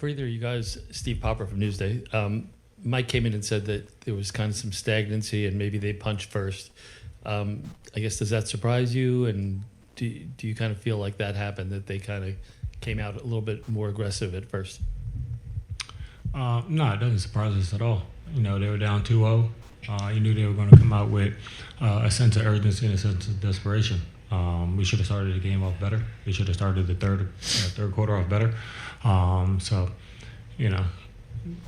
For either of you guys, Steve Popper from Newsday, Mike came in and said that there was kind of some stagnancy and maybe they punched first. I guess, does that surprise you? And do you kind of feel like that happened, that they kind of came out a little bit more aggressive at first? No, it doesn't surprise us at all. You know, they were down 2-0. You knew they were going to come out with a sense of urgency and a sense of desperation. We should have started the game off better. We should have started the third quarter off better. So, you know,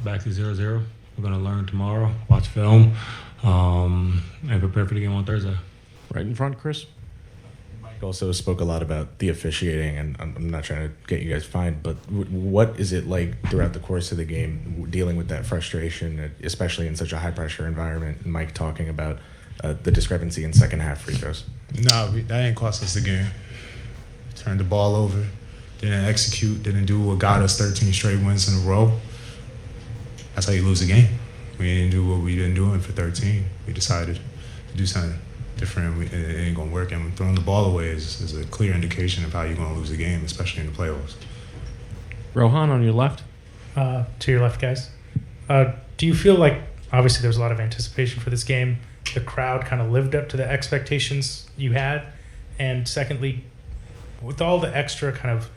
back to 0-0. We're going to learn tomorrow, watch film, and prepare for the game on Thursday. Right in front, Chris. Mike also spoke a lot about the officiating, and I'm not trying to get you guys fined, but what is it like throughout the course of the game dealing with that frustration, especially in such a high-pressure environment? And Mike talking about the discrepancy in second-half free throws. No, that ain't cost us the game. Turned the ball over, didn't execute, didn't do what got us 13 straight wins in a row. That's how you lose a game. We didn't do what we've been doing for 13. We decided to do something different. It ain't gonna work. And throwing the ball away is a clear indication of how you're gonna lose a game, especially in the playoffs. Rohan on your left. To your left, guys. Do you feel like, obviously there's a lot of anticipation for this game, the crowd kind of lived up to the expectations you had? And secondly, with all the extra kind of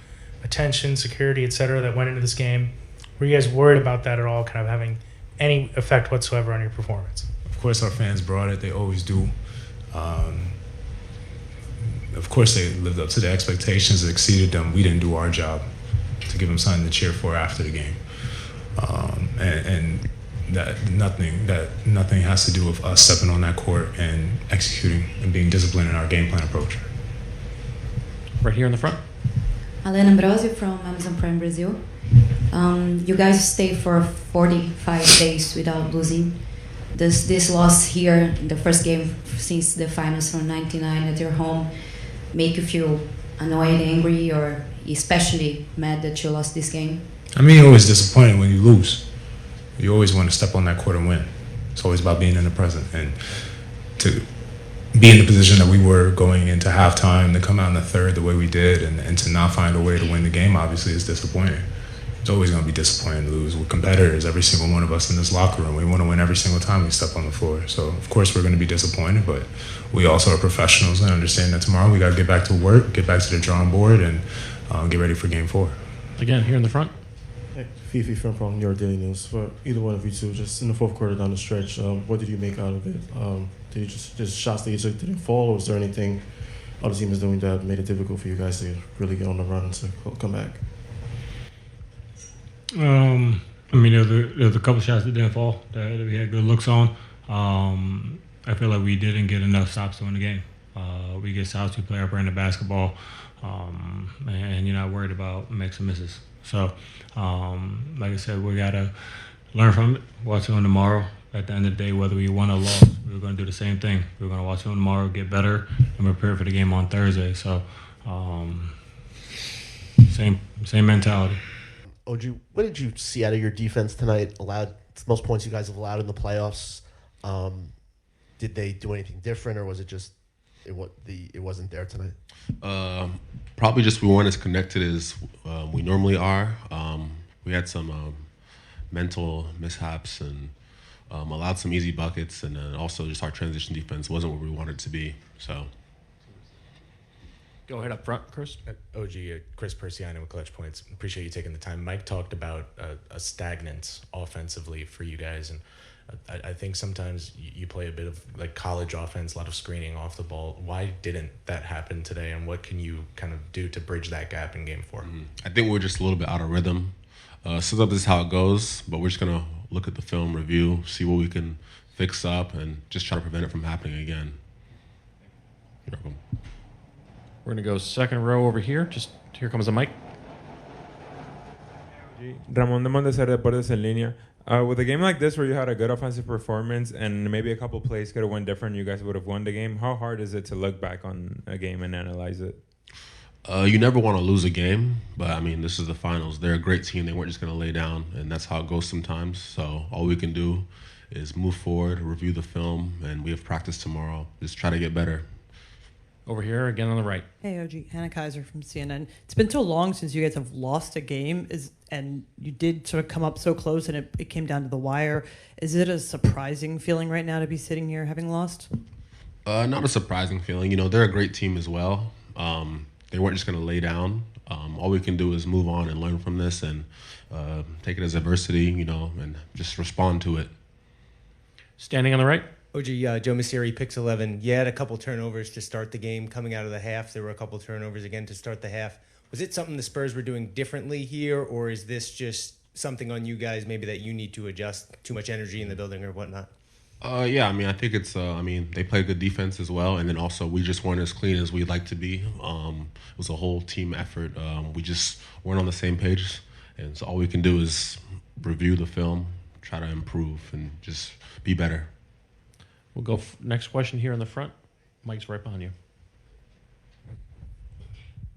attention, security, et cetera, that went into this game, were you guys worried about that at all, kind of having any effect whatsoever on your performance? Of course, our fans brought it. They always do. Of course, they lived up to the expectations, exceeded them. We didn't do our job to give them something to cheer for after the game. And that nothing has to do with us stepping on that court and executing and being disciplined in our game plan approach. Right here in the front. Alana Ambrosio from Amazon Prime Brazil. You guys stayed for 45 days without losing. Does this loss here in the first game since the finals from '99 at your home make you feel annoyed, angry, or especially mad that you lost this game? I mean, you're always disappointed when you lose. You always want to step on that court and win. It's always about being in the present. And to be in the position that we were going into halftime, to come out in the third the way we did, and to not find a way to win the game, obviously, is disappointing. It's always going to be disappointing to lose. We're competitors, every single one of us in this locker room. We want to win every single time we step on the floor. So, of course, we're going to be disappointed, but we also are professionals and understand that tomorrow we got to get back to work, get back to the drawing board, and get ready for Game 4. Again, here in the front. Hey, Fifi from New York Daily News. For either one of you two, just in the fourth quarter down the stretch, what did you make out of it? Did you just shots that you took didn't fall, or was there anything other team is doing that made it difficult for you guys to really get on the run to come back? I mean, there's a couple shots that didn't fall that we had good looks on. I feel like we didn't get enough stops to win the game. We get stops, we play our brand of basketball, and you're not worried about makes and misses. So, like I said, we got to learn from it, watch film tomorrow. At the end of the day, whether we won or lost, we're going to do the same thing. We're going to watch film tomorrow, get better, and prepare for the game on Thursday. So, same mentality. OG, what did you see out of your defense tonight? It's the most points you guys have allowed in the playoffs. Did they do anything different, or was it just it wasn't there tonight? Probably just we weren't as connected as we normally are. We had some mental mishaps and allowed some easy buckets, and then also just our transition defense wasn't where we wanted it to be. So. Go ahead up front, Chris. OG, Chris Persiano with Clutch Points. Appreciate you taking the time. Mike talked about a stagnance offensively for you guys, and I think sometimes you play a bit of like college offense, a lot of screening off the ball. Why didn't that happen today, and what can you kind of do to bridge that gap in Game 4? I think we're just a little bit out of rhythm. Sometimes this is how it goes, but we're just going to look at the film, review, see what we can fix up, and just try to prevent it from happening again. You're welcome. We're going to go second row over here. Just here comes the mic. Ramon de Monteser, Deportes en Línea. With a game like this where you had a good offensive performance and maybe a couple plays could have went different, you guys would have won the game. How hard is it to look back on a game and analyze it? You never want to lose a game, but I mean, this is the finals. They're a great team. They weren't just going to lay down, and that's how it goes sometimes. So all we can do is move forward, review the film, and we have practice tomorrow. Just try to get better. Over here, again on the right. Hey, OG. Hannah Kaiser from CNN. It's been so long since you guys have lost a game, and you did sort of come up so close, and it came down to the wire. Is it a surprising feeling right now to be sitting here having lost? Not a surprising feeling. You know, they're a great team as well. They weren't just going to lay down. All we can do is move on and learn from this and take it as adversity, you know, and just respond to it. Standing on the right. OG, Joe Messeri, Pix 11. You had a couple turnovers to start the game. Coming out of the half, there were a couple turnovers again to start the half. Was it something the Spurs were doing differently here, or is this just something on you guys maybe that you need to adjust? Too much energy in the building or whatnot? Yeah, I mean, I think it's, they play good defense as well. And then also we just weren't as clean as we'd like to be. It was a whole team effort. We just weren't on the same page. And so all we can do is review the film, try to improve, and just be better. We'll go next question here in the front. Mike's right behind you.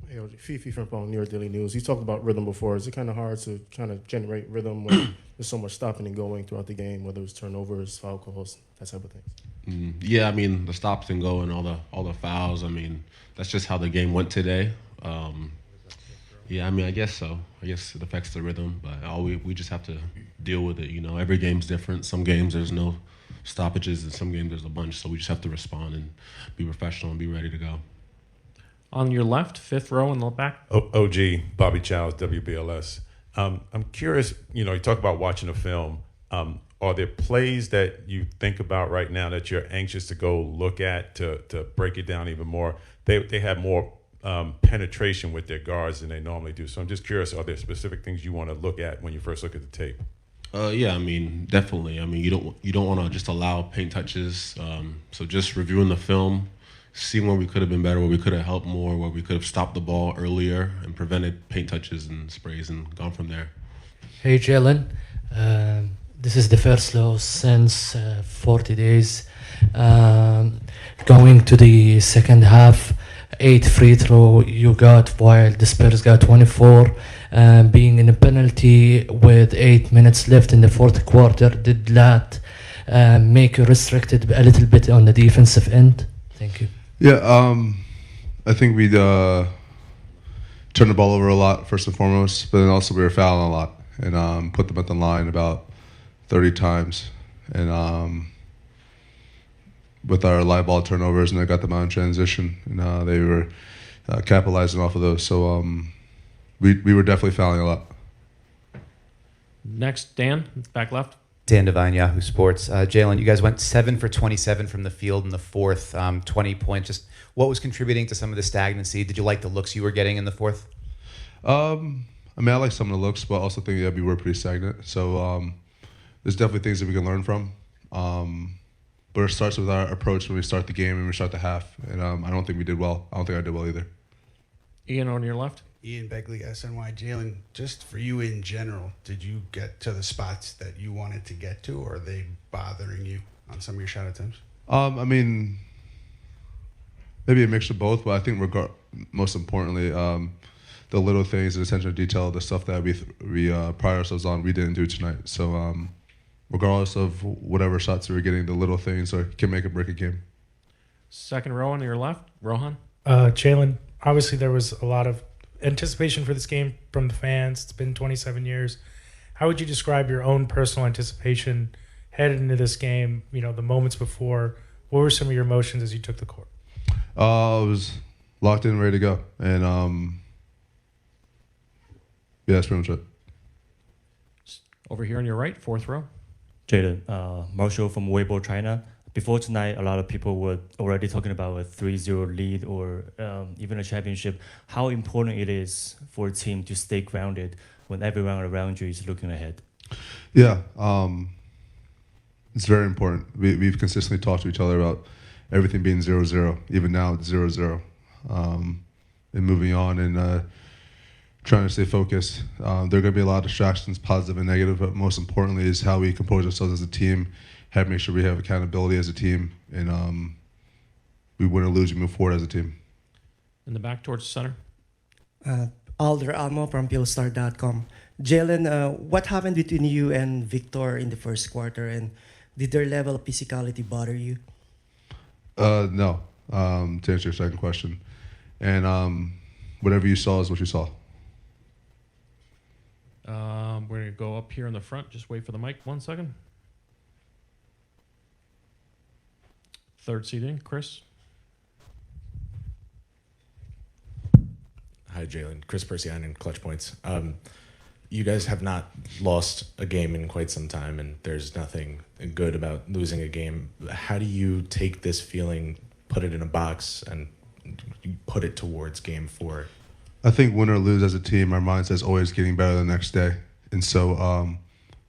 Hey, Fifi from New York Daily News. You talked about rhythm before. Is it kind of hard to trying to generate rhythm when there's so much stopping and going throughout the game, whether it's turnovers, foul calls, that type of things? Yeah, I mean, the stops and go and all the fouls. I mean, that's just how the game went today. Yeah, I mean, I guess so. I guess it affects the rhythm, but we just have to deal with it. You know, every game's different. Some games there's no stoppages, and some games there's a bunch. So we just have to respond and be professional and be ready to go. On your left, fifth row in the back. OG, Bobby Childs, WBLS. I'm curious, you know, you talk about watching a film. Are there plays that you think about right now that you're anxious to go look at to break it down even more? They have more penetration with their guards than they normally do. So I'm just curious, are there specific things you want to look at when you first look at the tape? Yeah, I mean, definitely. I mean, you don't want to just allow paint touches. So just reviewing the film, seeing where we could have been better, where we could have helped more, where we could have stopped the ball earlier and prevented paint touches and sprays and gone from there. Hey, Jalen. This is the first loss since 40 days. Going to the second half, 8 free throw you got while the Spurs got 24. Being in a penalty with 8 minutes left in the fourth quarter, did that make you restricted a little bit on the defensive end? Thank you. Yeah, I think we'd turned the ball over a lot, first and foremost, but then also we were fouling a lot and put them at the line about 30 times. And with our live ball turnovers, and I got them out in transition, and they were capitalizing off of those. So we were definitely fouling a lot. Next, Dan, back left. Dan Devine, Yahoo Sports. Jalen, you guys went 7 for 27 from the field in the fourth, 20 points. Just what was contributing to some of the stagnancy? Did you like the looks you were getting in the fourth? I mean, I like some of the looks, but I also think that we were pretty stagnant. So there's definitely things that we can learn from. But it starts with our approach when we start the game and we start the half. And I don't think we did well. I don't think I did well either. Ian on your left. Ian Begley, SNY. Jalen, just for you in general, did you get to the spots that you wanted to get to, or are they bothering you on some of your shot attempts? I mean, maybe a mix of both, but I think most importantly, the little things, the attention to detail, the stuff that we pride ourselves on, we didn't do tonight. So regardless of whatever shots we were getting, the little things can make or break a game. Second row on your left, Rohan. Jalen, obviously there was a lot of anticipation for this game from the fans. It's been 27 years. How would you describe your own personal anticipation headed into this game? You know, the moments before. What were some of your emotions as you took the court? I was locked in, ready to go, and yeah, that's pretty much it. Over here on your right, fourth row. Jalen, Marshall from Weibo, China. Before tonight, a lot of people were already talking about a 3-0 lead or even a championship. How important it is for a team to stay grounded when everyone around you is looking ahead? Yeah, it's very important. We've consistently talked to each other about everything being 0-0. Even now, it's 0-0. And moving on and trying to stay focused. There are going to be a lot of distractions, positive and negative, but most importantly is how we compose ourselves as a team, how to make sure we have accountability as a team, and we win or lose, we move forward as a team. In the back towards the center. Alder Almo from Pillstar.com. Jalen, what happened between you and Victor in the first quarter, and did their level of physicality bother you? No. to answer your second question. And whatever you saw is what you saw. We're going to go up here in the front. Just wait for the mic 1 second. Third seating, Chris. Hi, Jalen. Chris Persian and Clutch Points. You guys have not lost a game in quite some time, and there's nothing good about losing a game. How do you take this feeling, put it in a box, and put it towards Game 4? I think win or lose as a team, our mindset is always getting better the next day. And so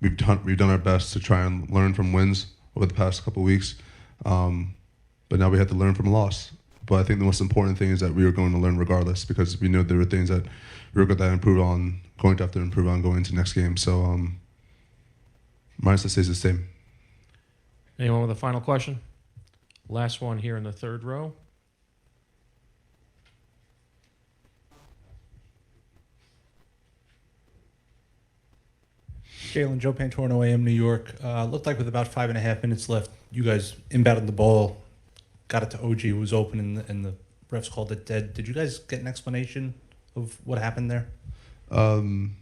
we've done our best to try and learn from wins over the past couple of weeks. But now we have to learn from a loss. But I think the most important thing is that we were going to learn regardless, because we knew there were things that we were going to have to improve on going into next game. So mindset stays the same. Anyone with a final question? Last one here in the third row. Jalen, Joe Pantorno, AM New York. Looked like with about 5.5 minutes left, you guys inbounded the ball, got it to OG, who was open, and the refs called it dead. Did you guys get an explanation of what happened there? I mean,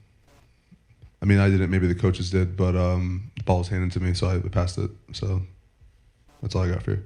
I didn't. Maybe the coaches did, but the ball was handed to me, so I passed it. So that's all I got for you.